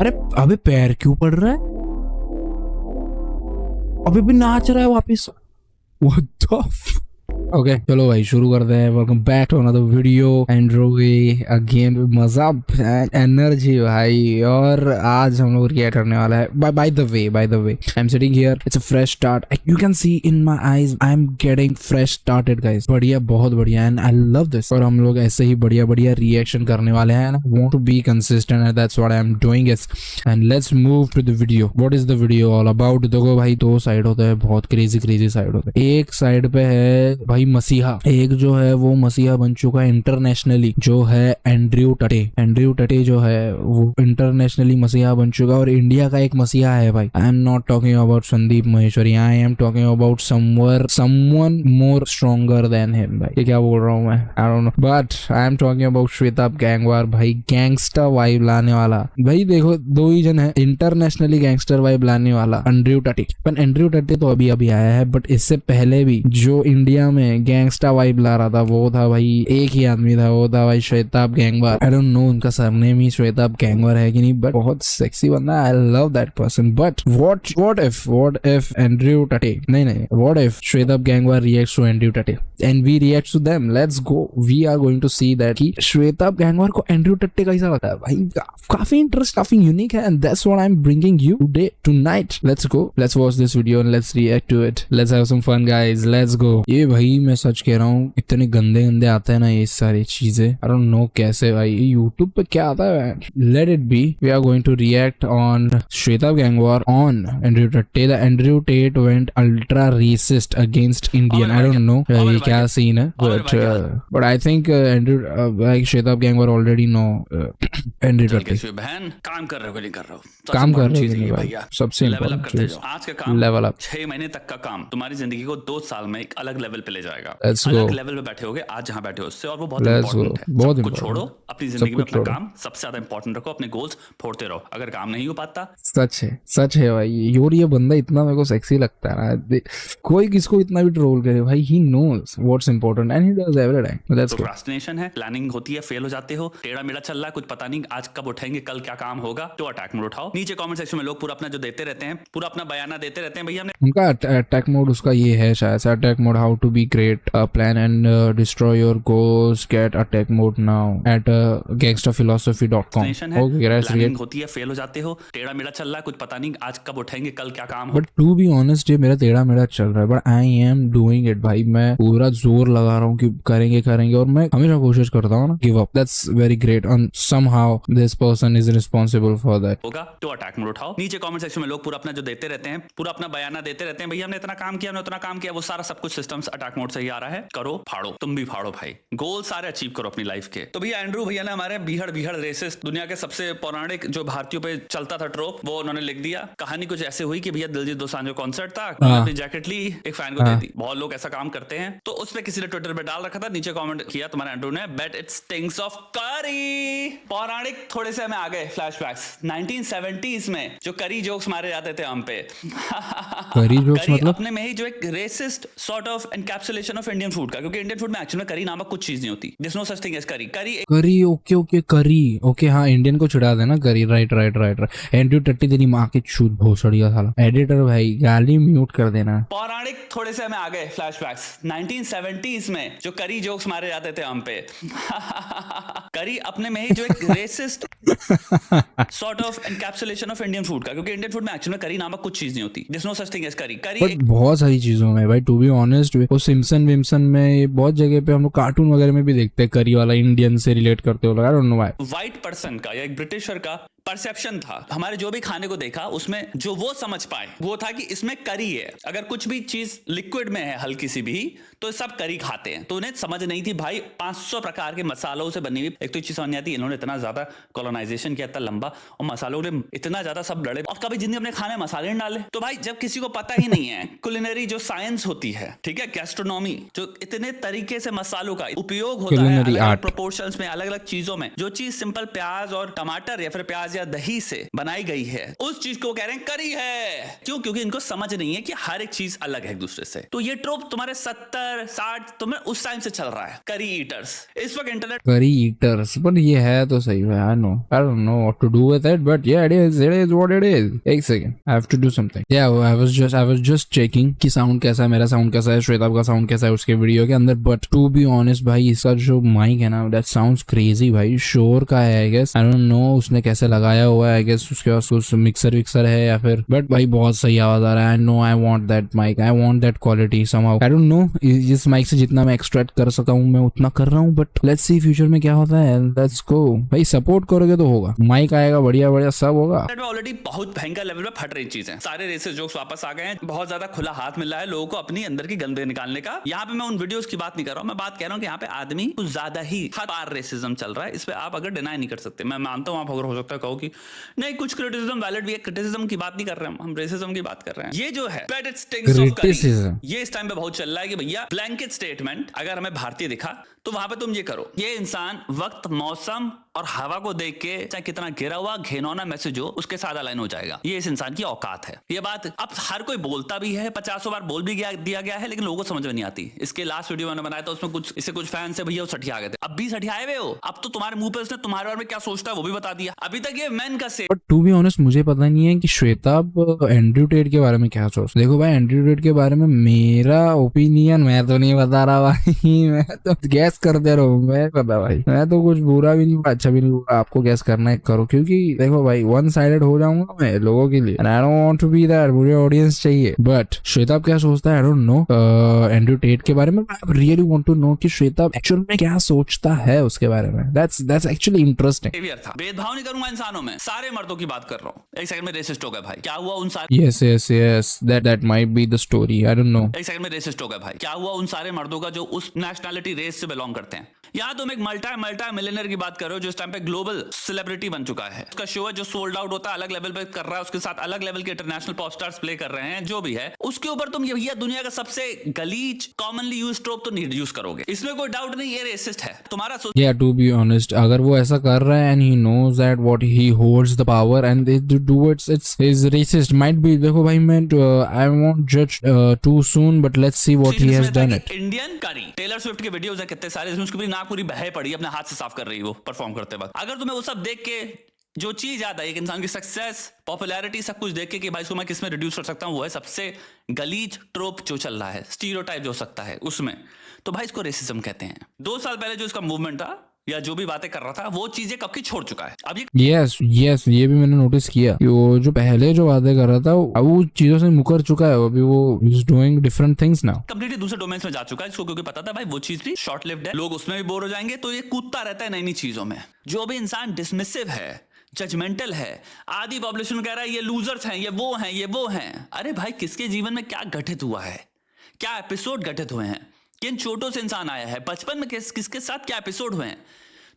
अरे अबे पैर क्यों पड़ रहा है? अभी भी नाच रहा है वापिस। What the ओके चलो भाई शुरू करते हैं। Welcome back to another video एंड्रॉय अगेन मजा एनर्जी भाई। और आज हम लोग रिएक्ट करने वाला है। By the way I am sitting here, it's a fresh start. You can see in my eyes I am getting fresh started guys. बढ़िया, बहुत बढ़िया एंड आई लव दिस। और हम लोग ऐसे ही बढ़िया बढ़िया रिएक्शन करने वाले हैं। I want to be consistent and that's what I am doing it. And let's move to the video. What is the video all about? देखो भाई, दो साइड होते हैं, बहुत क्रेजी साइड होते हैं। एक साइड पे है भाई मसीहा, एक जो है वो मसीहा बन चुका है इंटरनेशनली, जो है एंड्रयू टटे जो है वो इंटरनेशनली मसीहा बन चुका है। और इंडिया का एक मसीहा है भाई। I am not talking about Sandeep Maheshwari, I am talking about someone more stronger than him. भाई ये क्या बोल रहा हूँ मैं, I don't know, but I am talking about Shwetabh Gangwar. भाई गैंगस्टर वाइब लाने वाला। भाई देखो, दो ही जन है इंटरनेशनली गैंगस्टर वाइब लाने वाला, एंड्रयू टटे। पर एंड्रयू टटे तो अभी आया है, बट इससे पहले भी जो इंडिया में गैंगस्टर वाइब ला रहा था वो था भाई, एक ही आदमी था, वो था भाई Shwetabh Gangwar. I don't know उनका सरनेम ही श्वेताब गैंगवार है कि नहीं, बट बहुत सेक्सी बंदा। I love that person. But what if Andrew Tate, नहीं what if Shwetabh Gangwar reacts to Andrew Tate and we reacts to them? Let's go, we are going to see that कि श्वेताब गैंगवार को Andrew Tate कैसा लगता है भाई। काफी interest, काफी unique है and that's what I am bringing you today tonight. Let's go, let's watch this video and let's react to it. Let's have some fun guys, let's go. ये भाई मैं सच कह रहा हूँ, इतने गंदे आते हैं ना ये सारी चीजें। आई डोंट नो कैसे भाई, यूट्यूब पे क्या आता है। Let it be, we are going to react on Shwetabh Gangwar on Andrew Tate. The Andrew Tate went ultra racist against Indian. I don't know ये क्या सीन है, but I think Andrew like Shwetabh Gangwar already know Andrew Tate. बहन काम कर रहे हो कि नहीं कर रहे हो? काम कर रहे हो भैया, सबसे लेवल अप करते जाओ। आज का काम लेवल अप। 6 महीने तक का काम तुम्हारी जिंदगी को 2 साल में एक अलग लेवल पे ले जाएगा। Let's अलग go. लेवल पे बैठे होगे आज जहाँ बैठे हो उससे, और वो बहुत Let's go. इंपॉर्टेंट है। बहुत सब कुछ important. छोड़ो, अपनी जिंदगी में कुछ अपना छोड़ो। काम सबसे ज्यादा इंपॉर्टेंट रखो, अपने गोल्स फोड़ते रहो। अगर काम नहीं हो पाता, सच है भाई। और ये बंदा इतना मेरे को सेक्सी लगता है ना, कोई किसको इतना भी ट्रोल करे भाई, he knows what's important and he does every time. Let's go. Procrastination है, प्लानिंग होती है, फेल हो जाते हो, टेढ़ा मेढ़ा चल रहा है, कुछ पता नहीं आज कब उठेंगे, कल क्या काम होगा, तो अटैक मोड उठाओ। नीचे कमेंट सेक्शन में लोग पूरा अपना जो देते रहते हैं, पूरा अपना बयाना देते रहते हैं। भैया हमने उनका अटैक मोड उसका ये है शायद से, attack mode how to be great, plan and destroy your goals, get attack mode now at gangsterphilosophy.com। Okay guys, planning होती है, फेल हो जाते हो, टेढ़ा मेढ़ा चल रहा है, कुछ पता नहीं आज कब उठेंगे, कल क्या काम होगा। बट टू बी ऑनेस्ट ये मेरा टेढ़ा मेढ़ा चल रहा है, but I am doing it भाई। मैं पूरा जोर लगा रहा हूँ कि करेंगे, और मैं हमेशा कोशिश करता हूँ ना give up. That's very great and somehow this person is responsible for that. होगा तो अटैक मोड उठाओ। नीचे कमेंट सेक्शन में लोग पूरा अपना जो देते रहते हैं, पूरा अपना बयाना देते रहते हैं। भैया हमने इतना काम किया, हमने उतना काम किया, वो सारा सब कुछ सिस्टम्स अटैक मोड से ही आ रहा है। करो, फाड़ो, तुम भी फाड़ो भाई, गोल सारे अचीव करो अपनी लाइफ के। तो भैया एंड्रू भैया ने हमारे बीहड़ रेसिस्ट, दुनिया के सबसे पौराणिक जो भारतीयों पे चलता था ट्रोप, वो उन्होंने लिख दिया। कहानी कुछ ऐसे हुई कि भैया दिलजीत दोसांझ जो कॉन्सर्ट था, अपनी जैकेट ली, एक फैन को दे दी। बहुत लोग ऐसा काम करते हैं, तो उस पे किसी ने ट्विटर पे डाल रखा था, नीचे कमेंट किया तुम्हारे एंड्रू ने, बेट इट स्टिंक्स ऑफ करी। पौराणिक थोड़े से हमें आ गए फ्लैशबैक्स 1970s में जो करी जोक्स मारे जाते थे हम पे। करी जोक्स मतलब अपने में ही जो एक racist sort of encapsulation of Indian food का, क्योंकि इंडियन फूड में एक्चुअली में करी नामक कुछ चीज नहीं होती। There is no such thing as curry. Curry okay करी ओके, हाँ इंडियन को चिढ़ा देना करी। राइट। एंड्रयू टट्टी तेरी माँ की छूत भोसड़िया साला। एडिटर भाई गाली म्यूट कर देना। पौराणिक थोड़े से हमें आ गए फ्लैशबैक्स 1970s में जो करी जोक्स मारे जाते थे हम पे। करी अपने में ही जो एक racist sort of encapsulation of Indian food का, क्योंकि इंडियन फूड में एक्चुअली में करी नामक कुछ चीज नहीं होती। There is no such thing as curry. But बहुत सारी चीजों में भाई, टू बी ऑनेस्ट, वो सिम्पसन विम्सन में बहुत जगह पे हम लोग कार्टून वगैरह में भी देखते हैं करी वाला इंडियन से रिलेट करते हो। आई don't know why. White person का या एक ब्रिटिशर का परसेप्शन था, हमारे जो भी खाने को देखा उसमें जो वो समझ पाए वो था कि इसमें करी है। अगर कुछ भी चीज लिक्विड में है हल्की सी भी, तो सब करी खाते हैं। तो उन्हें समझ नहीं थी भाई 500 प्रकार के मसालों से बनी हुई एक तो चीज समझ नहीं आती। इन्होंने इतना ज्यादा कॉलोनाइजेशन किया, इतना लंबा, और मसालों ने इतना ज्यादा सब लड़े, और कभी जिंदगी अपने खाने मसाले नहीं डाले। तो भाई जब किसी को पता ही नहीं है कुलिनरी जो साइंस होती है, ठीक है, गैस्ट्रोनॉमी, जो इतने तरीके से मसालों का उपयोग होता है, अलग अलग प्रोपोर्शंस में, अलग अलग चीजों में, जो चीज सिंपल प्याज और टमाटर या फिर प्याज या दही से बनाई गई है उस चीज को कह रहे हैं करी है। क्यों? क्योंकि इनको समझ नहीं है कि हर एक चीज अलग है एक दूसरे से। तो ये ट्रोप तुम्हारे 70-60 तुम्हें उस टाइम से चल रहा है, करी ईटर्स। इस वक्त इंटरनेट करी ईटर्स, पर ये है तो सही है। I don't know what to do with it, but yeah it is what it is. एक second, I have to do something. Yeah I was just checking कि साउंड कैसा है, मेरा साउंड कैसा है, श्वेता का साउंड कैसा है उसके वीडियो के अंदर। बट टू बी ऑनेस्ट भाई, इसका जो माइक है ना, दैट साउंड्स क्रेजी भाई। शोर का है I guess, I don't know उसने कैसे लगाया हुआ है। आई गेस उसके पास कुछ मिक्सर विक्सर है या फिर, बट भाई बहुत सही आवाज आ रहा है। I know I want that mic, I want that quality somehow. I don't know इस माइक से जितना मैं एक्सट्रैक्ट कर सकता हूँ मैं उतना कर रहा हूँ, बट लेट्स सी फ्यूचर में क्या होता है। लेट्स गो भाई, सपोर्ट करोगे तो होगा, माइक आएगा, बढ़िया बढ़िया सब होगा। में ऑलरेडी बहुत भयंकर लेवल पे फट रही चीजें। सारे रेसेस जोक्स वापस आ गए हैं, बहुत ज्यादा खुला हाथ मिल रहा है लोगों को अपनी अंदर की गंदगी निकालने का। यहाँ पे मैं उन वीडियोस की बात नहीं कर रहा हूँ, मैं बात कह रहा हूँ कि यहाँ पे आदमी कुछ ज्यादा ही हद पार रेसिज्म चल रहा है। इस पे आप अगर डिनाई नहीं कर सकते, मैं मानता हूँ आप अगर हो सकता है कहो कि नहीं कुछ क्रिटिसिज्म वैलिड भी है, क्रिटिसिज्म की बात नहीं कर रहे हम रेसिज्म की बात कर रहे हैं। ये जो है बट इट स्टिंग्स ऑफ करी, ये इस टाइम पे बहुत चल रहा है कि भैया ब्लैंकेट स्टेटमेंट अगर हमें भारतीय दिखा तो वहां पे तुम ये करो। ये इंसान वक्त, मौसम और हवा को देख के चाहे कितना गिरा हुआ घिनौना मैसेज हो उसके साथ अलाइन हो जाएगा। ये इस इंसान की औकात है। ये बात अब हर कोई बोलता भी है, 50 बार बोल भी दिया गया है, लेकिन लोगों को समझ में नहीं आती। इसके लास्ट वीडियो मैंने बनाया था उसमें कुछ फैन से भैया वो सठिया गए थे, अब भी सठियाए हुए हो। अब तो तुम्हारे मुंह पे उसने तुम्हारे बारे में क्या सोचता है वो भी बता दिया। अभी तक ये मैन का से। बट टू बी ऑनेस्ट मुझे पता नहीं है कि श्वेता एंड्रयू टेट के बारे में क्या सोचती। देखो भाई, एंड्रयू टेट के बारे में मेरा ओपिनियन मैं तो नहीं बता रहा भाई, मैं तो गैस करते रहो। मैं पता भाई, मैं तो कुछ बुरा भी नहीं अच्छा भी नहीं बुरा, आपको गैस करना है करो। क्योंकि देखो भाई, वन साइडेड हो जाऊंगा मैं लोगों के लिए, and I don't want to be that. मुझे ऑडियंस चाहिए। बट श्वेता क्या सोचता है I don't know Andrew Tate के बारे में। I really want to know कि श्वेता एक्चुअल में क्या सोचता है उसके बारे में। That's actually interesting. भेदभाव नहीं करूंगा इंसानों में, सारे मर्दों की बात कर रहा हूँ। एक सेकंड में रेसिस्ट हो गया भाई, क्या हुआ उन सारे। Yes that might be the story, I don't no. एक सेकंड में रेसिस्ट हो गया भाई, क्या हुआ उन सारे मर्दों का जो उस नेशनैलिटी रेस से बिलोंग करते हैं। यहाँ तुम एक मल्टा मिलियनर की बात कर रहे हो जो इस टाइम पे ग्लोबल सेलिब्रिटी बन चुका है। उसका शो है जो सोल्ड आउट होता है, अलग लेवल पे कर रहा है, उसके साथ अलग लेवल के इंटरनेशनल पॉप स्टार्स प्ले कर रहे हैं, जो भी है उसके ऊपर तुम ये दुनिया का सबसे गलीज कॉमनली यूज्ड ट्रोप तो नहीं यूज करोगे। इसमें कोई डाउट नहीं, ये रेसिस्ट है तुम्हारा। टू बी ऑनेस्ट, अगर वो ऐसा कर रहा है and he knows that what he holds the power and they do it's is racist might be. देखो भाई, मैं आई वोंट जज too soon, but let's see what he has done it. Indian curry Taylor Swift के videos है कितने सारे, इसमें उसकी पूरी नाक पूरी बहे पड़ी, अपने हाथ से साफ कर रही है वो परफॉर्म करते वक्त। अगर तुम्हें वो सब देख के जो चीज याद आई, एक इंसान की सक्सेस, पॉपुलैरिटी, सब कुछ देख के कि भाई इसको मैं किस में रिड्यूस कर सकता हूं, वो है सबसे गलीज ट्रोप जो चल रहा है, स्टीरियोटाइप जो हो सकता है उसमें, तो भाई इसको रेसिज्म कहते हैं। 2 साल पहले जो इसका मूवमेंट था या जो भी बातें कर रहा था वो चीजें कब की छोड़ चुका है। अब यस ये भी मैंने नोटिस किया कि वो जो पहले जो बातें कर रहा था अब वो चीजों से मुकर चुका है। अभी वो is doing different things now, completely दूसरे डोमेन्स में जा चुका है इसको, क्योंकि पता था भाई वो चीज भी शॉर्ट लिव्ड है, लोग उसमें भी बोर हो जाएंगे, तो ये कूदता रहता है नई नई चीजों में। जो भी इंसान डिसमिसिव है, जजमेंटल है, आधी पॉपुलेशन कह रहा है ये लूजर्स हैं, ये वो हैं। अरे भाई, किसके जीवन में क्या घटित हुआ है, क्या एपिसोड घटित हुए हैं, किन चोटों से इंसान आया है, बचपन में किसके साथ क्या एपिसोड हुए हैं,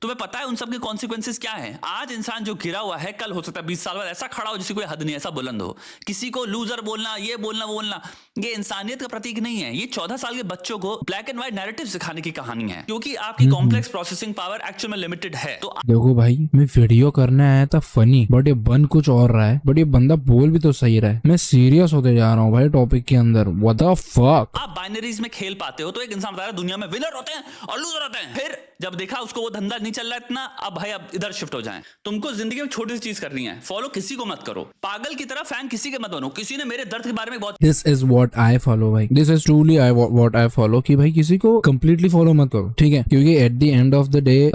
तुम्हें पता है उन सब के कॉन्सिक्वेंसेस क्या हैं। आज इंसान जो गिरा हुआ है, कल हो सकता है 20 साल बाद ऐसा खड़ा हो जिसकी कोई हद नहीं, ऐसा बुलंद हो। किसी को लूजर बोलना, ये बोलना, वो बोलना, ये इंसानियत का प्रतीक नहीं है। ये 14 साल के बच्चों को ब्लैक एंड व्हाइट नैरेटिव सिखाने की कहानी है, क्योंकि आपकी कॉम्प्लेक्स प्रोसेसिंग पावर एक्चुअल में लिमिटेड है। तो देखो भाई, मैं वीडियो करने आया था फनी, बट ये बन कुछ और रहा है, बट ये बंदा बोल भी तो सही रहा है। मैं सीरियस होते जा रहा हूँ भाई टॉपिक के अंदर। What the fuck. आप बाइनरीज में खेल पाते हो, तो एक इंसान बता रहा है दुनिया में विनर होते हैं और लूजर होते हैं। फिर जब देखा उसको वो धंधा नहीं चल रहा है इतना, अब भाई अब इधर शिफ्ट हो जाएं। तुमको जिंदगी में छोटी सी चीज करनी है, फॉलो किसी को मत करो, पागल की तरह फैन किसी के मत बनो। किसी ने मेरे दर्द के बारे में बहुत, this is what I follow भाई, this is truly what I follow कि भाई किसी को कंप्लीटली फॉलो मत करो, ठीक है? क्योंकि at the end of the day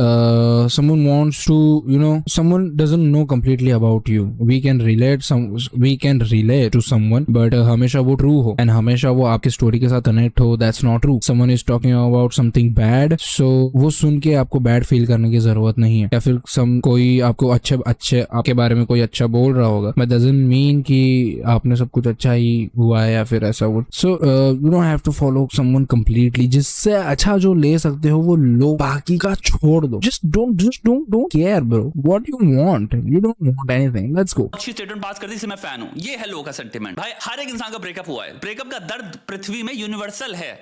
someone wants to someone doesn't know completely about you. We can relate to someone, but हमेशा वो ट्रू हो एंड हमेशा वो आपकी स्टोरी के साथ कनेक्ट हो, that's not true. Someone is talking about something bad, so वो सुन के आपको बैड फील करने की जरूरत नहीं है। या फिर कोई आपको अच्छे आपके बारे में कोई अच्छा बोल रहा होगा, बट डजंट मीन कि आपने सब कुछ अच्छा ही हुआ है या फिर ऐसा कुछ। So you don't have to follow someone completely. जिससे अच्छा जो ले सकते हो वो लो, बाकी का छोड़ दो। Just don't care bro what you want, you don't want anything, let's go. अच्छी स्टेटमेंट पास कर दी, इससे मैं फैन हूं। ये है लोगों का सेंटीमेंट। भाई हर एक इंसान का ब्रेकअप हुआ है, ब्रेकअप का दर्द पृथ्वी में यूनिवर्सल है,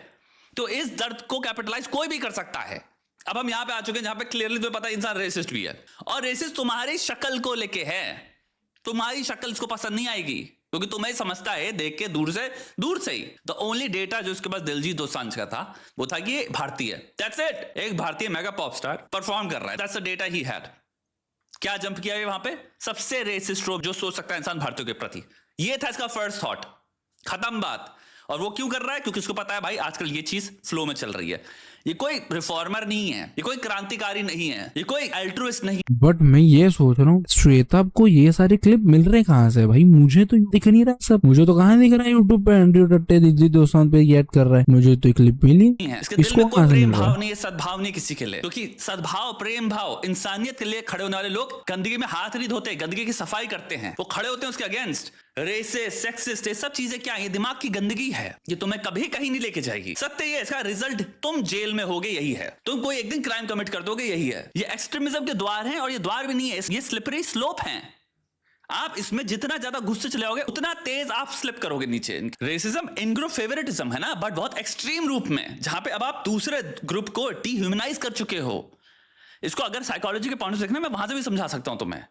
तो इस दर्द को कैपिटलाइज कोई भी कर सकता है। अब हम यहाँ पे आ चुके हैं जहां पे क्लियरली तुम्हें पता है इंसान रेसिस्ट भी है, और रेसिस्ट तुम्हारी शक्ल को लेके है। तुम्हारी शक्ल इसको पसंद नहीं आएगी क्योंकि तुम्हें समझता है देख के दूर से ही। द ओनली डेटा जो उसके पास दिलजीत दोसांझ का था वो था कि ये भारतीय है, दैट्स इट। एक भारतीय मेगा पॉप स्टार परफॉर्म कर रहा है, that's the data he had. क्या जंप किया है वहां पे? सबसे रेसिस्ट जो सोच सकता है इंसान भारतीयों के प्रति, ये था इसका फर्स्ट थॉट। खत्म बात। और वो क्यों कर रहा है? क्योंकि उसको पता है भाई आजकल ये चीज फ्लो में चल रही है। ये कोई रिफॉर्मर नहीं है, ये कोई क्रांतिकारी नहीं है, ये कोई अल्ट्रुइस्ट नहीं। बट मैं ये सोच रहा हूँ श्वेता को ये सारे क्लिप मिल रहे कहाँ से भाई? मुझे तो दिख नहीं रहा सब। मुझे तो कहाँ दिख रहा है यूट्यूब पे एंड्रयू टट्टे दिलजीत दोसांझ पे ऐड कर रहा है। मुझे तो क्लिप मिली नहीं है। इसके दिल इसको में कोई कहाँ से प्रेम मिल रहा भाव है? नहीं है, सद्भाव नहीं किसी के लिए। क्योंकि सद्भाव, प्रेम भाव, इंसानियत के लिए खड़े होने वाले लोग गंदगी में हाथ नहीं धोते, गंदगी की सफाई करते हैं। वो खड़े होते हैं उसके अगेंस्ट। रेसिस्ट, सेक्सिस्ट, ये सब चीजें क्या है? ये दिमाग की गंदगी है, ये तुम्हें कभी कहीं नहीं लेके जाएगी। सत्य ये, इसका रिजल्ट तुम जेल में होगे, यही है। तुम कोई एक दिन क्राइम कमिट कर दोगे, यही है। ये एक्सट्रीमिज्म के द्वार हैं, और ये द्वार भी नहीं है, ये स्लिपरी स्लोप हैं। आप इसमें जितना ज्यादा घुसते चले जाओगे उतना तेज आप स्लिप करोगे नीचे। रेसिज्म इन ग्रुप फेवरेटिज्म है ना, बट बहुत एक्सट्रीम रूप में, जहां पे अब आप दूसरे ग्रुप को डिह्यूमनाइज कर चुके हो। इसको अगर साइकोलॉजी के पॉइंट से देखना, मैं वहां से भी समझा सकता हूं तुम्हें।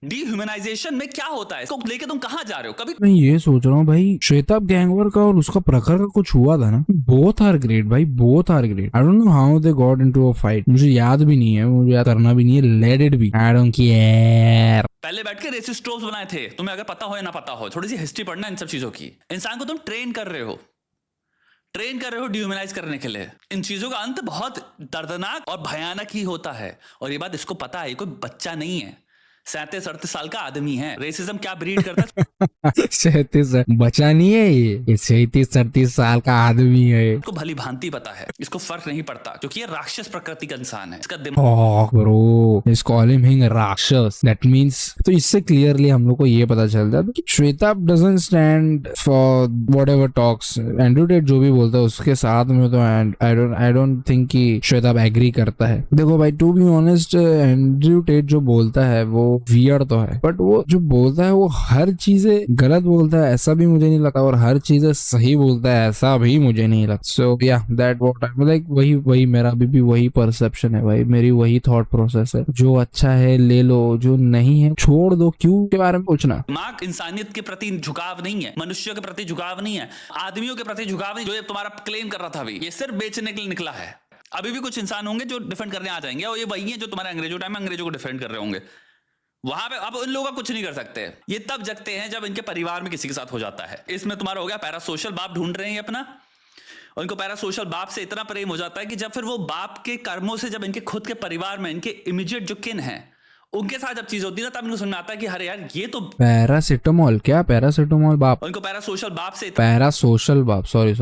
डिह्यूमनाइजेशन में क्या होता है, इसको लेके तुम कहां जा रहे हो? कभी मैं ये सोच रहा हूँ भाई, श्वेता गैंगवर का और उसका प्रखर का कुछ हुआ था ना, बोथ आर ग्रेट भाई, both are great. I don't know how they got into a fight, मुझे याद भी नहीं है, मुझे याद करना भी नहीं है। Let it B, I don't care. पहले बैठ के रेसिस्ट ट्रोल्स बनाए थे, तुम्हें अगर पता हो या ना पता हो, थोड़ी सी हिस्ट्री पढ़ना इन सब चीजों की। इंसान को तुम ट्रेन कर रहे हो डिह्यूमनाइज करने के लिए। इन चीजों का अंत बहुत दर्दनाक और भयानक ही होता है, और ये बात इसको पता है। ये कोई बच्चा नहीं है, 37-38 साल का आदमी है। रेसिज्म क्या ब्रीड करता है? 37 बचा नहीं है, ये 37-38 साल का आदमी है। इसको भली भांति पता है, इसको फर्क नहीं पड़ता, क्योंकि ये राक्षस प्रकृति का इंसान है। इसका दिमाग ब्रो इस कॉलिंग हिंग राक्षस, दैट मींस, तो इससे क्लियरली हम लोग को ये पता चलता है कि Shweta doesn't stand for whatever talks. Andrew Tate जो भी बोलता है उसके साथ में, तो आई डोंट थिंक कि श्वेता एग्री करता है। देखो भाई, to be honest, Andrew Tate जो बोलता है वो वियर्ड तो है, बट वो जो बोलता है वो हर चीजें गलत बोलता है ऐसा भी मुझे नहीं लगता, और हर चीजें सही बोलता है ऐसा भी मुझे नहीं लगता। सो या दैट व्हाट आई लाइक, वही मेरा अभी भी वही परसेप्शन है भाई, मेरी वही थॉट प्रोसेस है। जो अच्छा है ले लो, जो नहीं है छोड़ दो। क्यों के बारे में पूछना? दिमाग इंसानियत के प्रति झुकाव नहीं है, मनुष्यों के प्रति झुकाव नहीं है, आदमियों के प्रति झुकाव नहीं। जो ये तुम्हारा क्लेम कर रहा था अभी, ये सिर्फ बेचने के लिए निकला है। अभी भी कुछ इंसान होंगे जो डिफेंड करने आ जाएंगे, और ये वही है जो तुम्हारे अंग्रेजों टाइम में अंग्रेजों को डिफेंड कर रहे होंगे। वहां पे अब उन लोगों का कुछ नहीं कर सकते। ये तब जगते हैं जब इनके परिवार में किसी के साथ हो जाता है। इसमें तुम्हारा हो गया पैरा सोशल, बाप ढूंढ रहे हैं अपना, और इनको पैरा सोशल बाप से इतना प्रेम हो जाता है कि जब फिर वो बाप के कर्मों से, जब इनके खुद के परिवार में इनके इमीडिएट जो किन है उनके साथ जब चीज होती है ना, तब इनको समझ में आता है कि अरे यार ये तो पैरासिटामोल, क्या पैरासिटामोल बाप? उनको पैरा सोशल बाप से पैरा सोशल बाप, सॉरी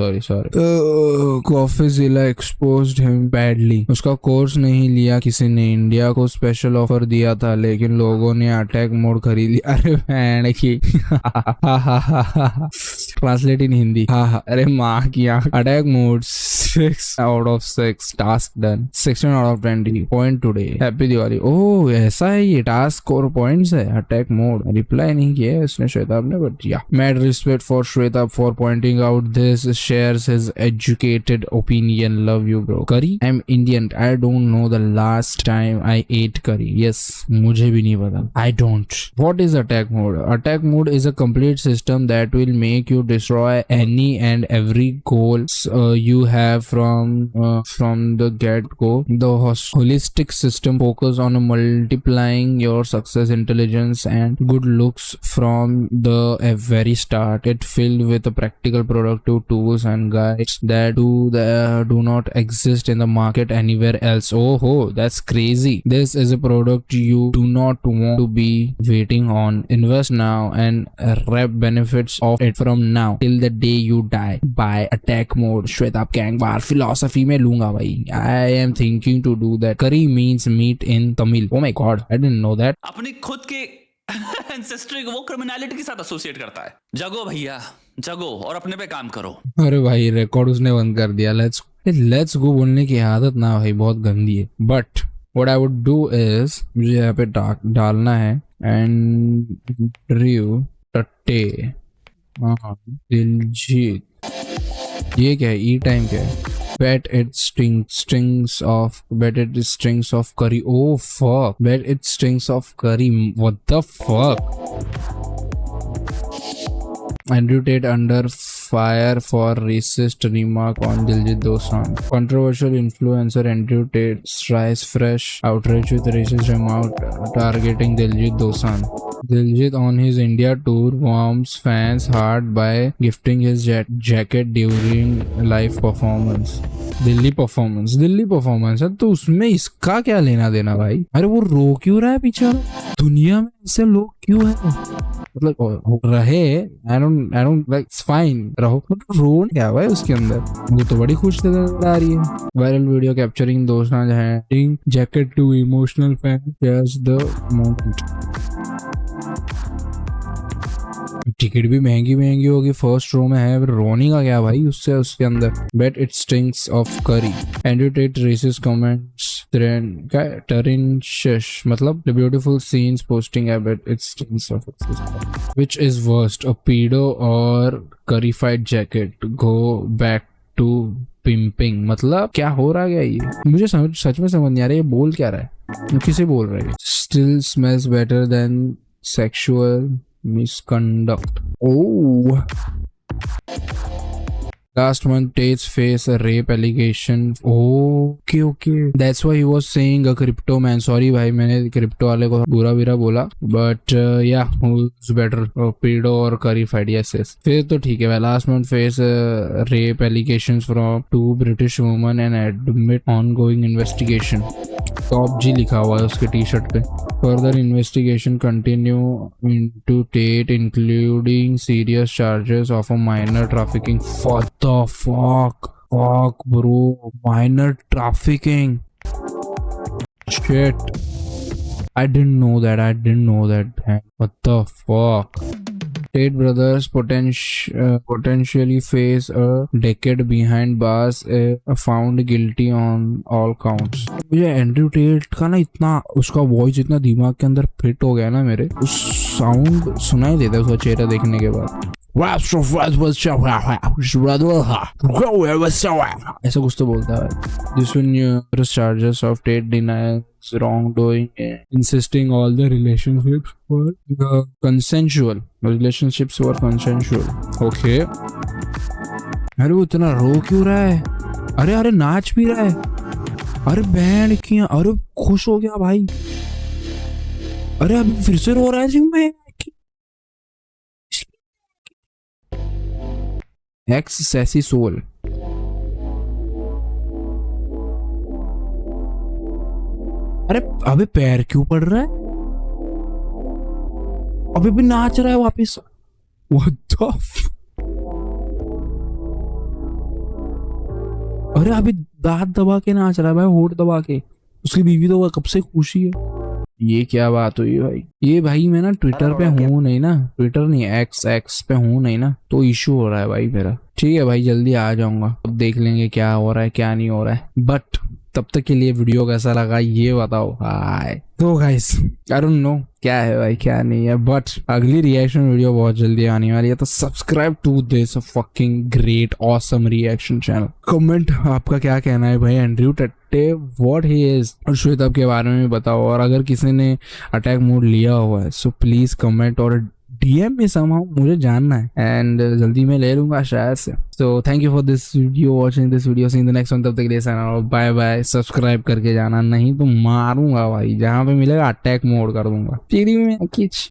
कॉफीजिला एक्सपोज्ड हिम बैडली। उसका कोर्स नहीं लिया किसी ने, इंडिया को स्पेशल ऑफर दिया था लेकिन लोगों ने अटैक मोड खरीद लिया। अरे बहन की ट्रांसलेट इन हिंदी। हाँ, अरे माँ की आँख। Attack mode 6 out of 6, task done 16 out of 20 point today, happy Diwali. Oh ऐसा है ये टास्क और पॉइंट्स है। अटैक मोड रिप्लाई नहीं किया है इसने श्वेताब ने, but yeah mad respect for Shwetabh for pointing out this, shares his educated opinion, love you bro. Curry, I am Indian, I don't know the last time I ate curry. Yes, मुझे भी नहीं पता, I don't. What is attack mode? Attack mode is a complete system that will make you destroy any and every goals you have from the get-go. The holistic system focus on multiplying your success, intelligence, and good looks from the very start. It filled with the practical, productive tools and guides that do not exist in the market anywhere else. Oh, that's crazy. This is a product you do not want to be waiting on. Invest now and reap benefits of it from now till the day you die. Buy Attack Mode. Shwetabh Gangwar philosophy में लूंगा भाई। I am thinking to do that. Curry means meat in Tamil. Oh my god, I didn't know that. अपनी खुद के ancestry को वो criminality के साथ एसोसिएट करता है। जगो भैया जगो, और अपने पे काम करो। अरे भाई रिकॉर्ड उसने बंद कर दिया। लेट्स गो बोलने की आदत ना भाई, बहुत गंदी है। But what I would do is, मुझे यहाँ पे डालना है एंड्रयू टट्टे दिलजीत। ये क्या है? ई टाइम क्या है? Bet it stinks of curry. Oh fuck. Bet it stinks of curry. What the fuck? Andrew Tate under fire for racist remark on Diljit Dosanjh. Controversial influencer Andrew Tate strikes fresh outrage with racist remark targeting Diljit Dosanjh. Diljit on his India tour warms fans' heart by gifting his jacket during live performance. Delhi performance है तो उसमें इसका क्या लेना देना भाई? अरे वो रो क्यों रहा है पीछे? दुनिया में ऐसे लोग क्यों है? मतलब रहे आई डोंट लाइक फाइन रहो, मतलब रो क्या भाई उसके अंदर? वो तो बड़ी खुश नजर आ रही है। Viral video capturing Dosanjh handing jacket to emotional fan shares the moment. Ticket भी महंगी होगी, फर्स्ट रो में है, रोनी का क्या भाई उससे उसके अंदर। Bet it stinks of curry. Andrew Tate racist comments टरिंशश मतलब the beautiful scenes posting bet it stinks of which is worst a pedo और currified jacket go back to pimping. मतलब क्या हो रहा है ये? मुझे सच में समझ नहीं आ रहा है ये बोल क्या रहा है, किसे बोल रहा है? Still smells better than sexual misconduct. Oh, last month Tate's face a rape allegation. Okay. That's why he was saying a crypto man. Sorry भाई, मैंने क्रिप्टो वाले को बुरा बोला, but yeah, who's better, pedo or curryfied? Yes. फिर तो ठीक है भाई। Last month face rape allegations from two British women and admit ongoing investigation. Top G लिखा हुआ है उसके टी शर्ट पे। Further investigation continue into Tate including serious charges of a minor trafficking. What the fuck bro, minor trafficking, shit, I didn't know that man. What the fuck? Tate brothers potentially face a decade behind bars found guilty on all counts. मुझे Andrew Tate का ना इतना उसका voice इतना दिमाग के अंदर fit हो गया ना मेरे, उस साउंड सुनाई देता है उसका चेहरा देखने के बाद। ऐसा कुछ तो बोलता है। This one numerous charges of Tate denies wrongdoing, insisting all the relationships were consensual. Okay. अरे वो इतना रो क्यों रहा है? अरे नाच भी रहा है। अरे बैंड किया, अरे खुश हो गया भाई। अरे अभी फिर से रो रहा है जिम में। Ex sassy soul. अरे अबे पैर क्यों पड़ रहा है? अभी भी नाच रहा है वापिस। What the अरे अभी दांत दबा के नाच रहा है भाई, होठ दबा के। उसकी बीवी तो कब से खुशी है। ये क्या बात हुई भाई? ये भाई मैं ना ट्विटर पे हूँ नहीं ना, ट्विटर नहीं एक्स पे हूँ नहीं ना, तो इशू हो रहा है भाई मेरा। ठीक है भाई, जल्दी आ जाऊंगा, अब देख लेंगे क्या हो रहा है क्या नहीं हो रहा है। बट तब तक के लिए वीडियो कैसा लगा ये बताओ। हाय तो गाइस आई डोंट नो क्या है भाई क्या नहीं है, बट अगली रिएक्शन वीडियो बहुत जल्दी आने वाली है, तो subscribe to this fucking great awesome reaction channel. Comment आपका क्या कहना है भाई Andrew Tate what he is, और श्वेताब के बारे में भी बताओ। और अगर किसी ने अटैक मोड लिया हुआ है सो प्लीज कमेंट और डीएम में समहाउ, मुझे जानना है एंड जल्दी मैं ले लूंगा शायद से। So thank you for this video, watching this video, see in the next one. तब तक के लिए बाय बाय। सब्सक्राइब करके जाना, नहीं तो मारूंगा भाई, जहां पे मिलेगा अटैक मोड कर दूंगा। फ्री में किच